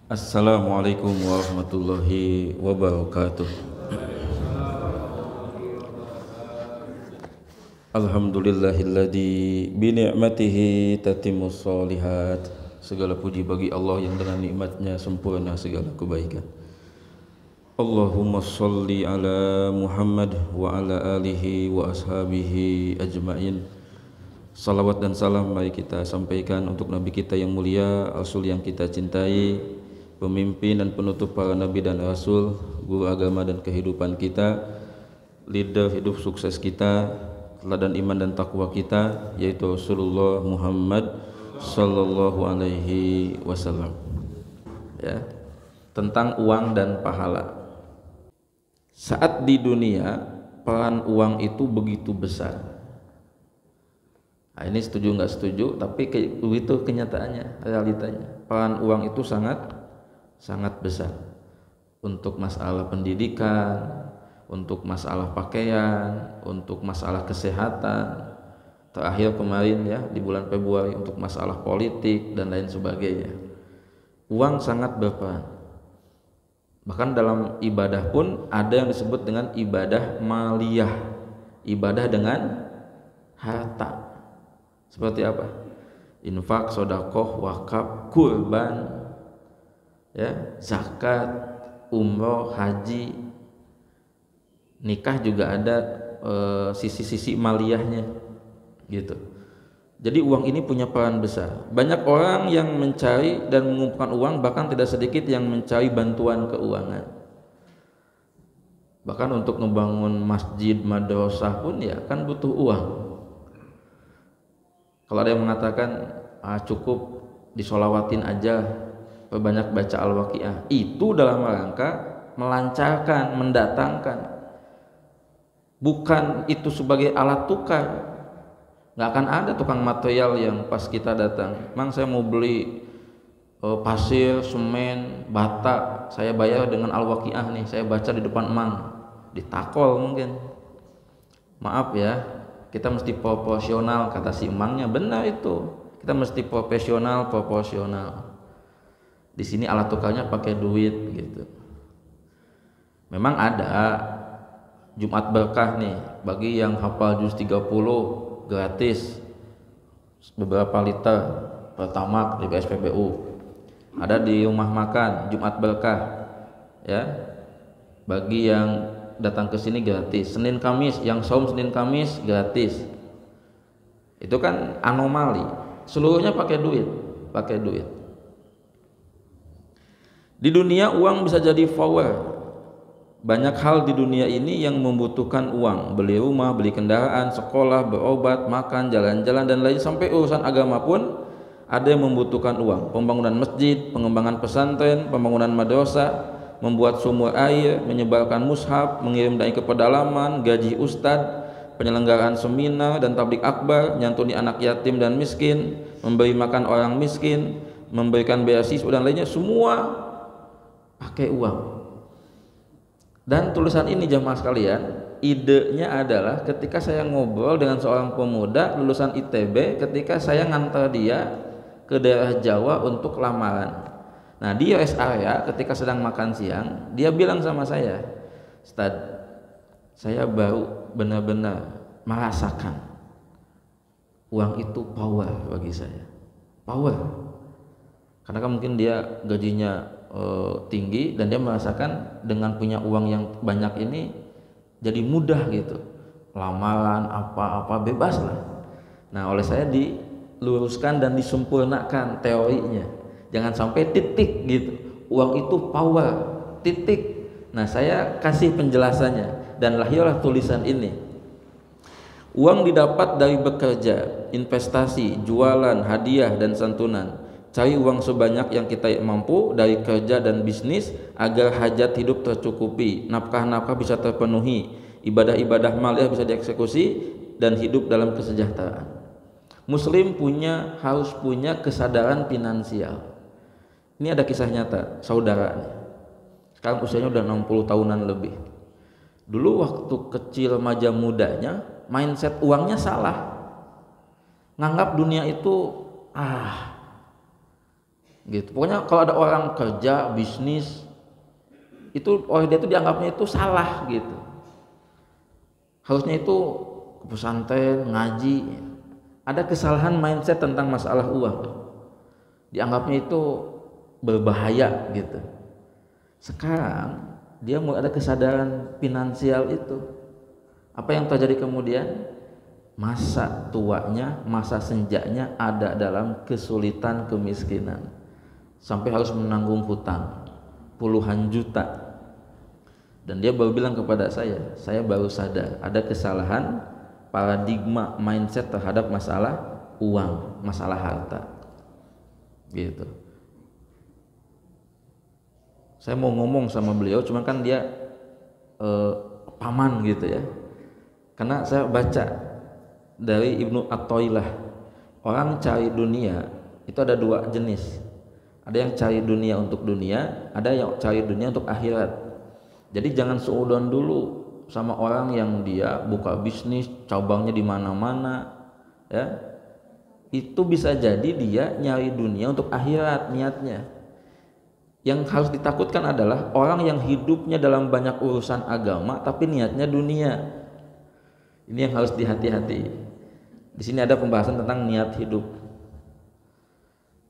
Assalamualaikum warahmatullahi wabarakatuh. Alhamdulillahilladzi bi ni'matihi tatimmus shalihat. Segala puji bagi Allah yang dengan nikmatnya sempurna segala kebaikan. Allahumma shalli ala Muhammad wa ala alihi wa ashabihi ajma'in. Salawat dan salam mari kita sampaikan untuk Nabi kita yang mulia, Rasul yang kita cintai, pemimpin dan penutup para nabi dan rasul, guru agama dan kehidupan kita, leader hidup sukses kita, teladan iman dan takwa kita, yaitu Rasulullah Muhammad sallallahu alaihi wasallam. Ya, tentang uang dan pahala. Saat di dunia peran uang itu begitu besar. Nah, ini setuju nggak setuju, tapi itu kenyataannya, realitanya. Peran uang itu sangat besar untuk masalah pendidikan, untuk masalah pakaian, untuk masalah kesehatan. Terakhir kemarin ya di bulan Februari untuk masalah politik dan lain sebagainya. Uang sangat berperan. Bahkan dalam ibadah pun ada yang disebut dengan ibadah maliyah, ibadah dengan harta. Seperti apa? Infak, sedekah, wakaf, kurban, ya, zakat, umroh, haji, nikah juga ada sisi-sisi maliyahnya gitu. Jadi uang ini punya peran besar. Banyak orang yang mencari dan mengumpulkan uang, bahkan tidak sedikit yang mencari bantuan keuangan. Bahkan untuk membangun masjid, madrasah pun ya kan butuh uang. Kalau ada yang mengatakan cukup disolawatin aja, perbanyak baca al-waqiah, itu dalam rangka melancarkan, mendatangkan, bukan itu sebagai alat tukar. Nggak akan ada tukang material yang pas kita datang, Mang saya mau beli pasir, semen, bata, saya bayar dengan al-waqiah nih, saya baca di depan Mang, ditakol mungkin. Maaf ya, kita mesti proporsional, kata si emangnya benar itu. Kita mesti profesional, proporsional. Di sini alat tukarnya pakai duit gitu. Memang ada Jumat berkah nih bagi yang hafal juz 30 gratis beberapa liter pertamax di SPBU. Ada di rumah makan Jumat berkah ya. Bagi yang datang ke sini gratis. Senin Kamis, yang saum Senin Kamis gratis. Itu kan anomali. Seluruhnya pakai duit. Di dunia uang bisa jadi power. Banyak hal di dunia ini yang membutuhkan uang. Beli rumah, beli kendaraan, sekolah, berobat, makan, jalan-jalan dan lain, sampai urusan agama pun ada yang membutuhkan uang. Pembangunan masjid, pengembangan pesantren, pembangunan madrasah, membuat sumur air, menyebarkan mushaf, mengirim dai ke pedalaman, gaji ustadz, penyelenggaraan seminar dan tablik akbar, nyantuni anak yatim dan miskin, memberi makan orang miskin, memberikan beasiswa dan lainnya, semua pakai uang. Dan tulisan ini jamaah sekalian, idenya adalah ketika saya ngobrol dengan seorang pemuda lulusan ITB, ketika saya ngantar dia ke daerah Jawa untuk lamaran. Nah di rest area ketika sedang makan siang, dia bilang sama saya, Ustaz, saya baru benar-benar merasakan uang itu power bagi saya. Power. Karena kan mungkin dia gajinya tinggi dan dia merasakan dengan punya uang yang banyak ini jadi mudah gitu. Lamaran apa-apa bebas lah. Nah oleh saya diluruskan dan disempurnakan teorinya. Jangan sampai titik gitu. Uang itu power, titik. Nah saya kasih penjelasannya dan lahirlah tulisan ini. Uang didapat dari bekerja, investasi, jualan, hadiah dan santunan. Cari uang sebanyak yang kita mampu dari kerja dan bisnis agar hajat hidup tercukupi, nafkah-nafkah bisa terpenuhi, ibadah-ibadah maliyah bisa dieksekusi dan hidup dalam kesejahteraan. Muslim harus punya kesadaran finansial. Ini ada kisah nyata saudara. Sekarang usianya udah 60 tahunan lebih. Dulu waktu kecil remaja mudanya, mindset uangnya salah. Nganggap dunia itu gitu. Pokoknya kalau ada orang kerja bisnis itu oleh dia itu dianggapnya itu salah gitu. Harusnya itu ke pesantren ngaji. Ada kesalahan mindset tentang masalah uang. Dianggapnya itu berbahaya gitu. Sekarang dia mulai ada kesadaran finansial itu. Apa yang terjadi kemudian? Masa tuanya, masa senjanya ada dalam kesulitan, kemiskinan, sampai harus menanggung hutang puluhan juta. Dan dia baru bilang kepada saya baru sadar ada kesalahan paradigma mindset terhadap masalah uang, masalah harta gitu. Saya mau ngomong sama beliau, cuman kan dia paman gitu ya, karena saya baca dari Ibnu Athaillah, orang cari dunia itu ada dua jenis. Ada yang cari dunia untuk dunia, ada yang cari dunia untuk akhirat. Jadi jangan seudon dulu sama orang yang dia buka bisnis cabangnya di mana-mana ya. Itu bisa jadi dia nyari dunia untuk akhirat niatnya. Yang harus ditakutkan adalah orang yang hidupnya dalam banyak urusan agama tapi niatnya dunia. Ini yang harus dihati-hati. Di sini ada pembahasan tentang niat hidup.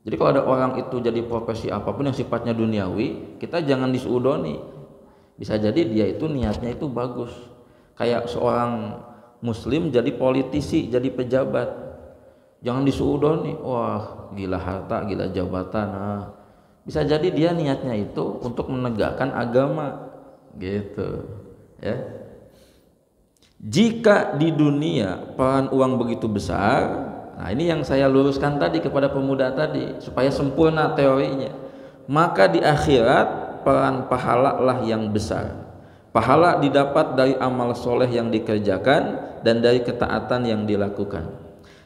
Jadi kalau ada orang itu jadi profesi apapun yang sifatnya duniawi, kita jangan disuudoni. Bisa jadi dia itu niatnya itu bagus. Kayak seorang muslim jadi politisi, jadi pejabat. Jangan disuudoni. Wah, gila harta, gila jabatan. Nah, bisa jadi dia niatnya itu untuk menegakkan agama gitu, ya. Jika di dunia peran uang begitu besar, nah ini yang saya luruskan tadi kepada pemuda tadi supaya sempurna teorinya, maka di akhirat peran pahala lah yang besar. Pahala didapat dari amal soleh yang dikerjakan dan dari ketaatan yang dilakukan.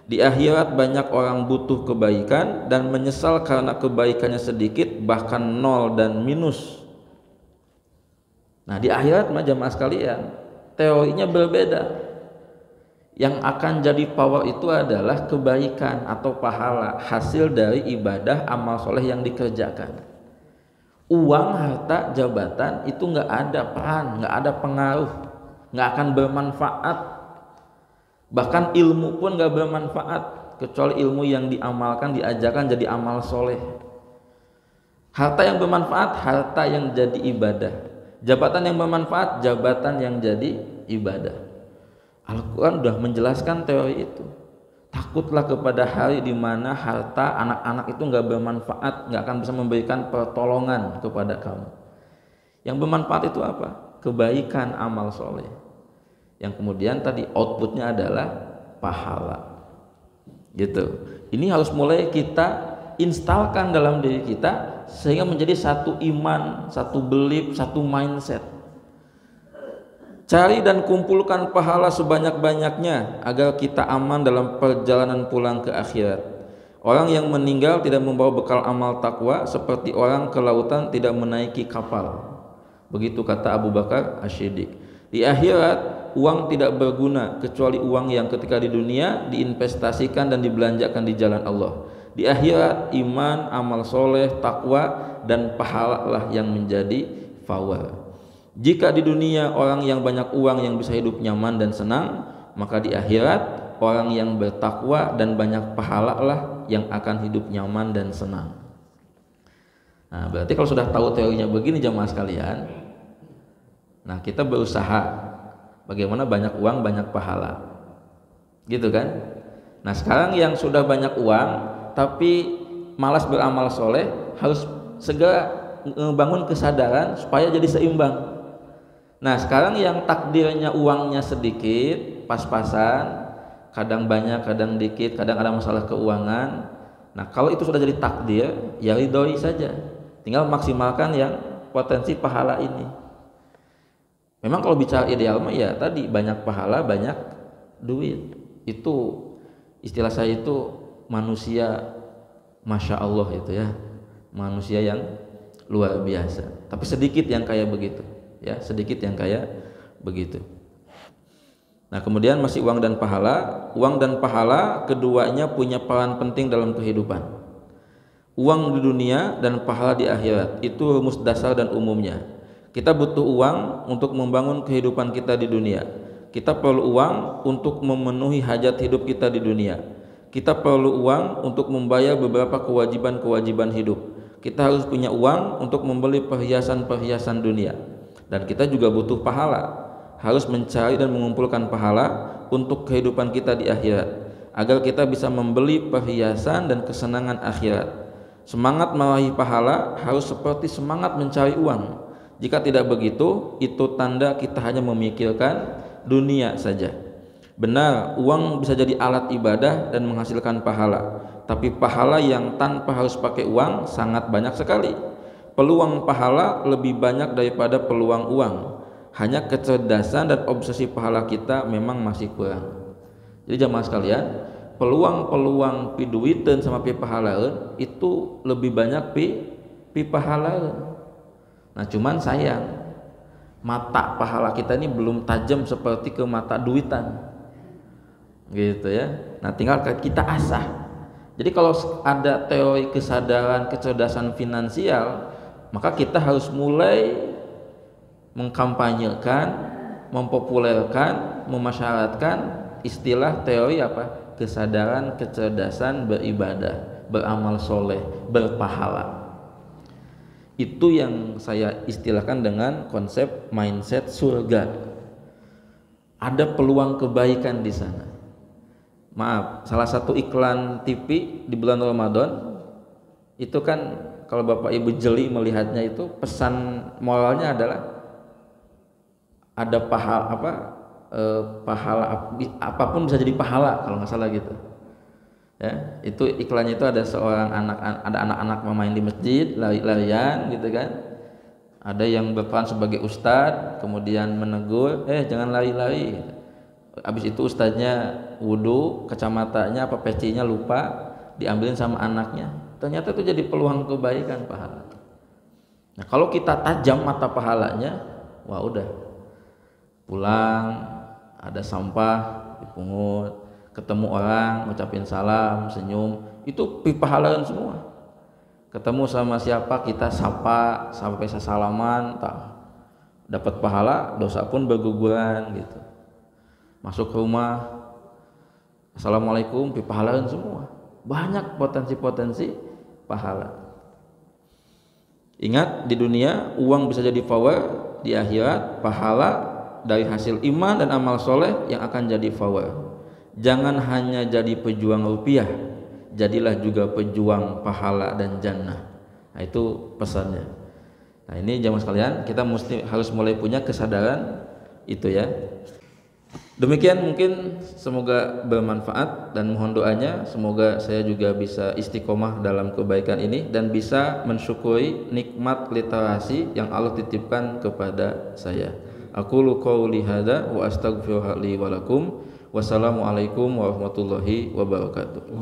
Di akhirat banyak orang butuh kebaikan dan menyesal karena kebaikannya sedikit, bahkan nol dan minus. Nah di akhirat jamaah sekalian, teorinya berbeda. Yang akan jadi power itu adalah kebaikan atau pahala hasil dari ibadah amal soleh yang dikerjakan. Uang, harta, jabatan itu nggak ada peran, nggak ada pengaruh, nggak akan bermanfaat. Bahkan ilmu pun nggak bermanfaat kecuali ilmu yang diamalkan, diajarkan jadi amal soleh. Harta yang bermanfaat, harta yang jadi ibadah. Jabatan yang bermanfaat, jabatan yang jadi ibadah. Al-Quran sudah menjelaskan teori itu. Takutlah kepada hari di mana harta anak-anak itu nggak bermanfaat, nggak akan bisa memberikan pertolongan kepada kamu. Yang bermanfaat itu apa? Kebaikan, amal soleh. Yang kemudian tadi outputnya adalah pahala. Gitu. Ini harus mulai kita instalkan dalam diri kita sehingga menjadi satu iman, satu belief, satu mindset. Cari dan kumpulkan pahala sebanyak-banyaknya agar kita aman dalam perjalanan pulang ke akhirat. Orang yang meninggal tidak membawa bekal amal takwa seperti orang ke lautan tidak menaiki kapal. Begitu kata Abu Bakar Asy-Siddiq. Di akhirat uang tidak berguna kecuali uang yang ketika di dunia diinvestasikan dan dibelanjakan di jalan Allah. Di akhirat iman, amal soleh, takwa dan pahala lah yang menjadi fawar. Jika di dunia orang yang banyak uang yang bisa hidup nyaman dan senang, maka di akhirat orang yang bertakwa dan banyak pahala lah yang akan hidup nyaman dan senang. Nah, berarti kalau sudah tahu teorinya begini jamaah sekalian, nah kita berusaha bagaimana banyak uang banyak pahala, gitu kan? Nah sekarang yang sudah banyak uang tapi malas beramal soleh harus segera membangun kesadaran supaya jadi seimbang. Nah sekarang yang takdirnya uangnya sedikit, pas-pasan, kadang banyak, kadang dikit, kadang ada masalah keuangan. Nah kalau itu sudah jadi takdir, ya ridhoi saja, tinggal maksimalkan yang potensi pahala ini. Memang kalau bicara ideal mah ya tadi banyak pahala, banyak duit. Itu istilah saya itu manusia Masya Allah itu ya, manusia yang luar biasa. Tapi sedikit yang kayak begitu. Ya, sedikit yang kayak begitu. Nah, kemudian masih uang dan pahala. Uang dan pahala keduanya punya peran penting dalam kehidupan. Uang di dunia dan pahala di akhirat, itu rumus dasar dan umumnya. Kita butuh uang untuk membangun kehidupan kita di dunia. Kita perlu uang untuk memenuhi hajat hidup kita di dunia. Kita perlu uang untuk membayar beberapa kewajiban-kewajiban hidup. Kita harus punya uang untuk membeli perhiasan-perhiasan dunia. Dan kita juga butuh pahala, harus mencari dan mengumpulkan pahala untuk kehidupan kita di akhirat, agar kita bisa membeli perhiasan dan kesenangan akhirat. Semangat meraih pahala harus seperti semangat mencari uang. Jika tidak begitu, itu tanda kita hanya memikirkan dunia saja. Benar, uang bisa jadi alat ibadah dan menghasilkan pahala, tapi pahala yang tanpa harus pakai uang sangat banyak sekali. Peluang pahala lebih banyak daripada peluang uang. Hanya kecerdasan dan obsesi pahala kita memang masih kurang. Jadi jamaah sekalian, peluang-peluang pi duiteun sama pi pahalaeun itu lebih banyak pi pahalaeun. Nah cuman sayang, mata pahala kita ini belum tajam seperti ke mata duitan, gitu ya. Nah tinggal kita asah. Jadi kalau ada teori kesadaran kecerdasan finansial, maka kita harus mulai mengkampanyekan, mempopulerkan, memasyaratkan istilah teori apa? Kesadaran kecerdasan beribadah, beramal soleh, berpahala. Itu yang saya istilahkan dengan konsep mindset surga. Ada peluang kebaikan di sana. Maaf, salah satu iklan TV di bulan Ramadan itu kan kalau Bapak Ibu jeli melihatnya, itu pesan moralnya adalah ada pahala apapun bisa jadi pahala, kalau nggak salah gitu. Ya, itu iklannya itu ada seorang anak-anak main di masjid lari-larian gitu kan. Ada yang berperan sebagai ustadz, kemudian menegur, jangan lari-lari. Habis itu ustadznya wudu, kacamatanya apa pecinya lupa, diambilin sama anaknya. Ternyata itu jadi peluang kebaikan pahala. Nah kalau kita tajam mata pahalanya, wah udah, pulang ada sampah dipungut, ketemu orang ngucapin salam, senyum, itu pahalaan semua. Ketemu sama siapa kita sapa sampai sesalaman, dapat pahala, dosa pun berguguran gitu. Masuk ke rumah, assalamualaikum, pahalaan semua. Banyak potensi-potensi pahala. Ingat, di dunia uang bisa jadi power, di akhirat pahala dari hasil iman dan amal soleh yang akan jadi power. Jangan hanya jadi pejuang rupiah, jadilah juga pejuang pahala dan jannah. Nah itu pesannya. Nah ini jamaah sekalian, kita harus mulai punya kesadaran itu ya. Demikian mungkin, semoga bermanfaat dan mohon doanya semoga saya juga bisa istiqomah dalam kebaikan ini dan bisa mensyukuri nikmat literasi yang Allah titipkan kepada saya. Aqulu qouli hadza wa astaghfirullaha li wa lakum. Wassalamualaikum warahmatullahi wabarakatuh.